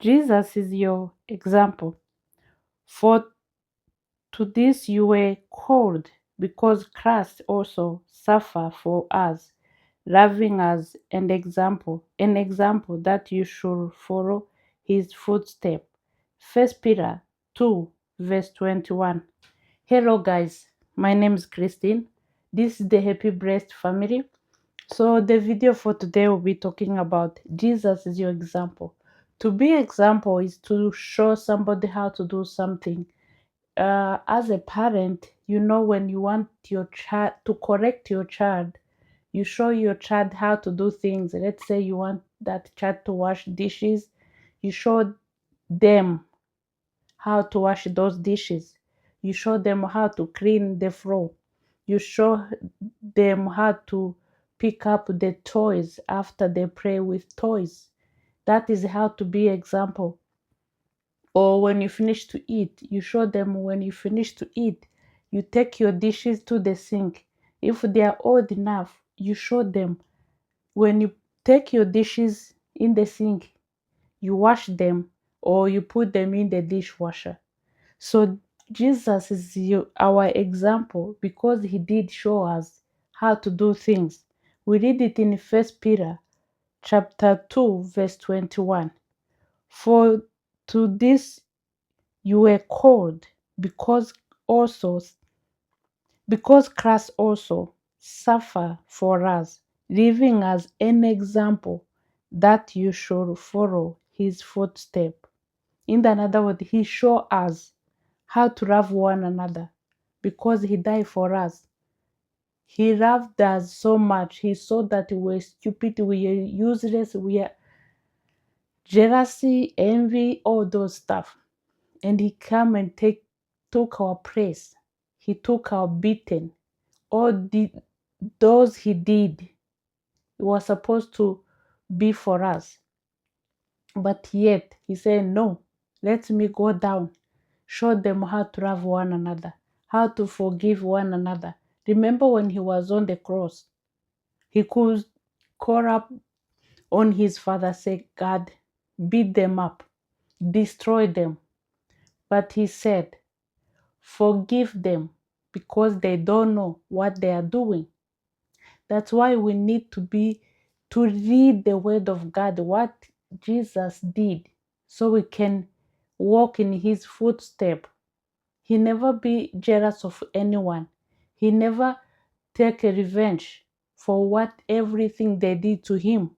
Jesus is your example. For to this you were called, because Christ also suffered for us, leaving us an example that you should follow his footsteps. First Peter 2, verse 21. Hello guys, my name is Christine. This is the Happy Breast family. So the video for today will be talking about Jesus is your example. To be example is to show somebody how to do something. As a parent, when you want your child to correct your child, you show your child how to do things. Let's say you want that child to wash dishes, you show them how to wash those dishes. You show them how to clean the floor. You show them how to pick up the toys after they play with toys. That is how to be example. Or when you finish to eat, you show them when you finish to eat, you take your dishes to the sink. If they are old enough, you show them when you take your dishes in the sink, you wash them or you put them in the dishwasher. So Jesus is our example because he did show us how to do things. We read it in First Peter chapter 2, verse 21. For to this you were called, because also because Christ also suffered for us, leaving us an example that you should follow his footsteps. In another word, he showed us how to love one another because he died for us. He loved us so much. He saw that we were stupid, we are useless, we are jealousy, envy, all those stuff. And he came and took our place. He took our beating. Those he did, it was supposed to be for us. But yet he said, no, let me go down. Show them how to love one another, how to forgive one another. Remember when he was on the cross, he could call up on his father, say, God, beat them up, destroy them. But he said, forgive them because they don't know what they are doing. That's why we need to read the word of God, what Jesus did, so we can walk in his footsteps. He never be jealous of anyone. He never take a revenge for what everything they did to him.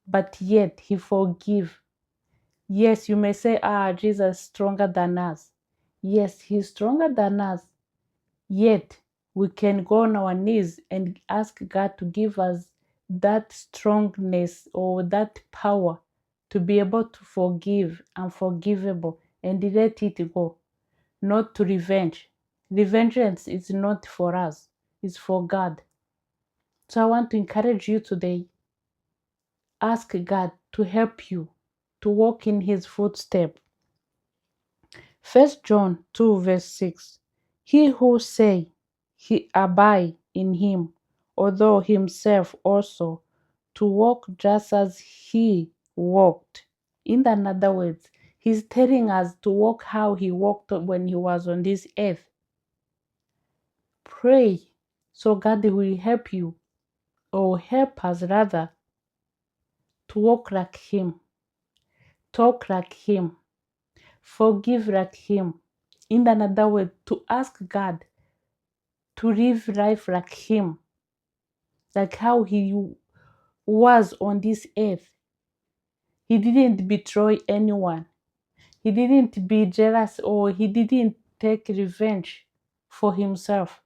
But yet he forgive. Yes, you may say, Jesus is stronger than us. Yes, he's stronger than us. Yet we can go on our knees and ask God to give us that strongness or that power to be able to forgive and forgivable and let it go, not to revenge. Vengeance is not for us, it's for God. So I want to encourage you today. Ask God to help you to walk in his footsteps. 1 John 2, verse 6. He who say he abide in him, although himself also to walk just as he walked. In other words, he's telling us to walk how he walked when he was on this earth. Pray so God will help you, or help us rather, to walk like him, talk like him, forgive like him. In another word, to ask God to live life like him, like how he was on this earth. He didn't betray anyone. He didn't be jealous, or he didn't take revenge for himself.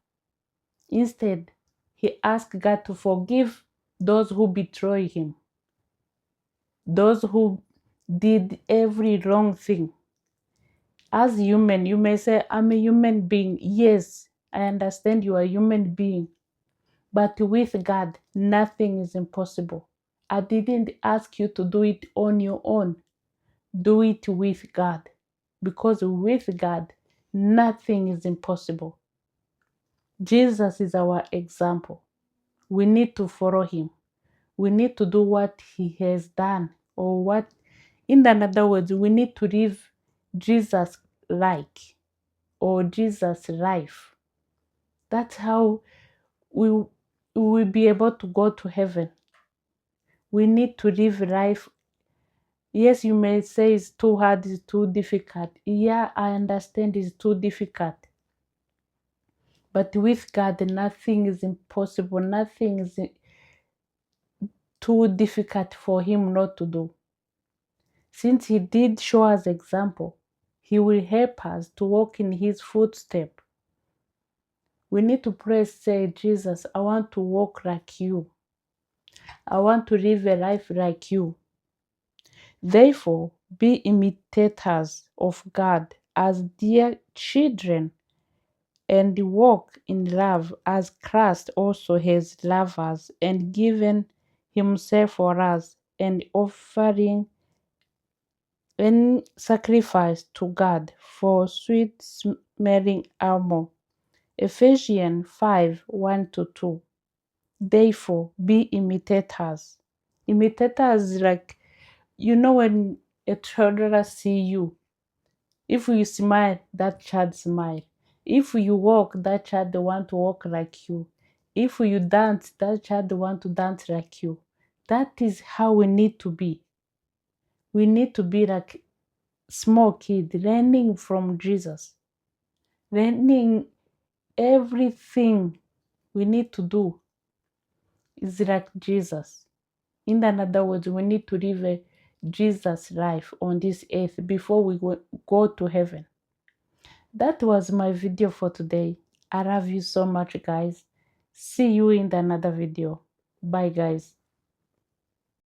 Instead, he asked God to forgive those who betray him, those who did every wrong thing. As human, you may say, I'm a human being. Yes, I understand you are a human being. But with God, nothing is impossible. I didn't ask you to do it on your own. Do it with God. Because with God, nothing is impossible. Jesus is our example. We need to follow him. We need to do what he has done, or what In another words, we need to live Jesus like or Jesus life. That's how we will be able to go to heaven. We need to live life. Yes, you may say it's too hard, it's too difficult. Yeah, I understand it's too difficult. But with God, nothing is impossible. Nothing is too difficult for Him not to do. Since He did show us example, He will help us to walk in His footsteps. We need to pray, say, Jesus, I want to walk like you. I want to live a life like you. Therefore, be imitators of God as dear children, and walk in love as Christ also has loved us and given himself for us, an offering and sacrifice to God for sweet smelling aroma. Ephesians 5:1-2. Therefore, be imitators. Imitators is like, when a toddler see you, if you smile, that child smile. If you walk, that child want to walk like you. If you dance, that child want to dance like you. That is how we need to be. We need to be like small kid, learning from Jesus, learning everything we need to do is like Jesus. In other words, we need to live a Jesus life on this earth before we go to heaven. That was my video for today. I love you so much, guys. See you in another video. Bye, guys.